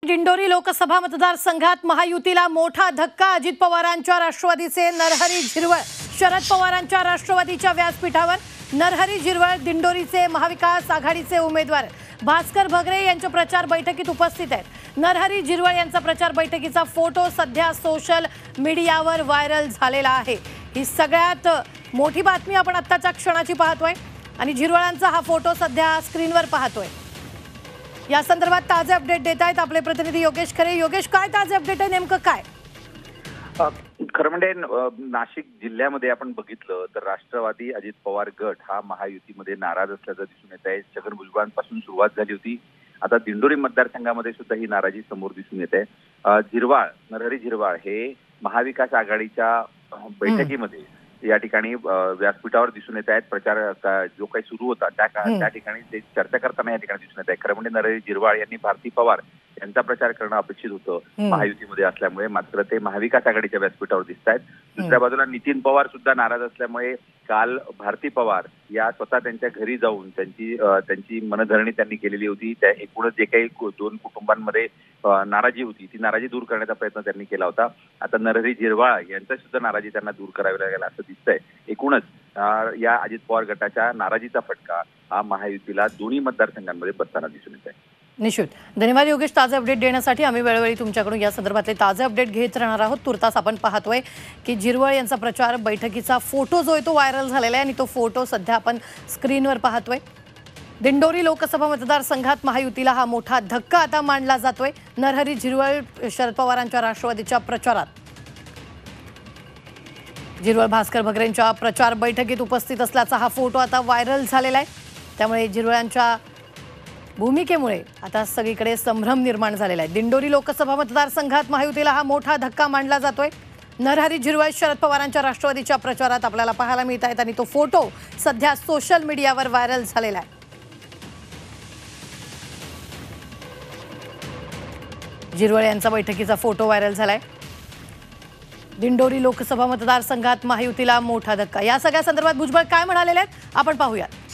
दिंडोरी लोकसभा मतदारसंघात महायुतीला मोठा धक्का। अजित पवारांच्या राष्ट्रवादीचे नरहरी झिरवळ शरद पवारांच्या राष्ट्रवादीच्या व्यासपीठावर। नरहरी झिरवळ दिंडोरीचे महाविकास आघाडीचे उमेदवार भास्कर भगरे यांच्या प्रचार बैठकीत उपस्थित आहेत। नरहरी झिरवळ यांचा प्रचार बैठकीचा फोटो सध्या सोशल मीडियावर व्हायरल झालेला आहे। ही सगळ्यात मोठी बातमी आपण आत्ताच्या क्षणाची पाहतोय आणि झिरवळांचा हा फोटो सध्या स्क्रीनवर पाहतोय। या संदर्भात ताजे अपडेट देत आहेत आपले प्रतिनिधी योगेश खरे। योगेश, काय ताजे अपडेट आहे, नेमकं काय? खरं म्हणजे नाशिक जिल्ह्यामध्ये आपण बघितलं तर राष्ट्रवादी अजित पवार गट हा महायुतीमध्ये नाराज असल्याचं दिसून येत आहे। छगन भुजबळांपासून सुरुवात झाली होती, आता दिंडोरी मतदारसंघामध्ये सुद्धा ही नाराजी समोर दिसून येत आहे। नरहरी झिरवाळ हे महाविकास आघाडीच्या बैठकीमध्ये या ठिकाणी व्यासपीठावर दिसून येत आहेत। प्रचार जो काही सुरू होता त्या ठिकाणी ते चर्चा करताना या ठिकाणी दिसून येत आहे। खरं म्हणजे नरहरी झिरवाळ यांनी भारती पवार यांचा प्रचार करणं अपेक्षित होतं महायुतीमध्ये असल्यामुळे, मात्र ते महाविकास आघाडीच्या व्यासपीठावर दिसत आहेत। दुसऱ्या बाजूला नितीन पवार सुद्धा नाराज असल्यामुळे काल भारती पवार या स्वतः त्यांच्या घरी जाऊन त्यांची मनधरणी त्यांनी केलेली होती। त्या एकूणच जे काही दोन कुटुंबांमध्ये नाराजी होती ती नाराजी दूर करण्याचा प्रयत्न त्यांनी केला होता। आता नरहरी झिरवाळ यांचा सुद्धा नाराजी त्यांना दूर करावी लागेल असं दिसतंय। एकूणच या अजित पवार गटाच्या नाराजीचा फटका हा महायुतीला दोन्ही मतदारसंघांमध्ये बसताना दिसून येत आहे। निश्चित, धन्यवाद योगेश ताजे अपडेट देण्यासाठी। आम्ही वेळोवेळी तुमच्याकडून या संदर्भातले ताजे अपडेट घेत राहणार आहोत। तुर्तास आपण पाहतोय की झिरवळ यांचा प्रचार बैठकीचा फोटो जो आहे तो व्हायरल झालेला आहे आणि तो फोटो सध्या आपण स्क्रीनवर पाहतोय। दिंडोरी लोकसभा मतदारसंघात महायुतीला हा मोठा धक्का आता मानला जातोय। नरहरी झिरवळ शरद पवारांच्या राष्ट्रवादीच्या प्रचारात झिरवळ भास्कर भगरेंच्या प्रचार बैठकीत उपस्थित असल्याचा हा फोटो आता व्हायरल झालेला आहे। त्यामुळे झिरवळांच्या भूमिकेमुळे आता सगळीकडे संभ्रम निर्माण झालेला आहे। दिंडोरी लोकसभा मतदारसंघात महायुतीला हा मोठा धक्का मानला जातोय। नरहरी झिरवळ शरद पवारांच्या राष्ट्रवादीच्या प्रचारात आपल्याला पाहायला मिळत आहेत आणि तो फोटो सध्या सोशल मीडियावर व्हायरल झालेला आहे। झिरवळ यांचा बैठकीचा फोटो व्हायरल झालाय। दिंडोरी लोकसभा मतदारसंघात महायुतीला मोठा धक्का। या सगळ्या संदर्भात भुजबळ काय म्हणालेले आहेत आपण पाहूयात।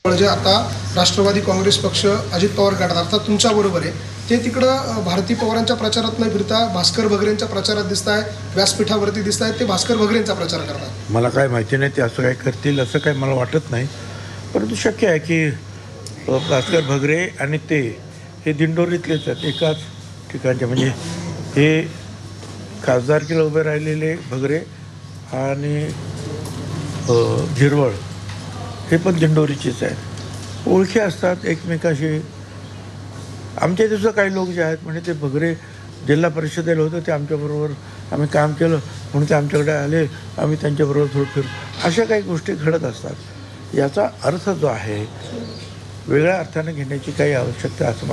म्हणजे आता राष्ट्रवादी काँग्रेस पक्ष अजित पवार गटात अर्थात तुमच्या बरोबर आहे, ते तिकडं भारती पवारांच्या प्रचारात न फिरता भास्कर भगरेंच्या प्रचारात दिसत आहे, व्यासपीठावरती दिसत आहेत, ते भास्कर भगरेंचा प्रचार करतात। मला काय माहिती नाही ते असं काय करतील असं काय मला वाटत नाही, परंतु शक्य आहे की भास्कर भगरे आणि ते हे दिंडोरीतलेच आहेत, एकाच ठिकाणचे। म्हणजे हे खासदारकीला उभे राहिलेले भगरे आणि झिरवळ हे पण दिंडोरीचेच आहेत, ओळखी असतात एकमेकाशी। आमच्या तिथं काही लोक जे आहेत म्हणजे ते भगरे जिल्हा परिषदेला होतं, ते आमच्याबरोबर आम्ही काम केलं म्हणून ते आमच्याकडे आले, आम्ही त्यांच्याबरोबर थोडं फिरू, अशा काही गोष्टी घडत असतात। याचा अर्थ जो आहे वेगळ्या अर्थाने घेण्याची काही आवश्यकता असं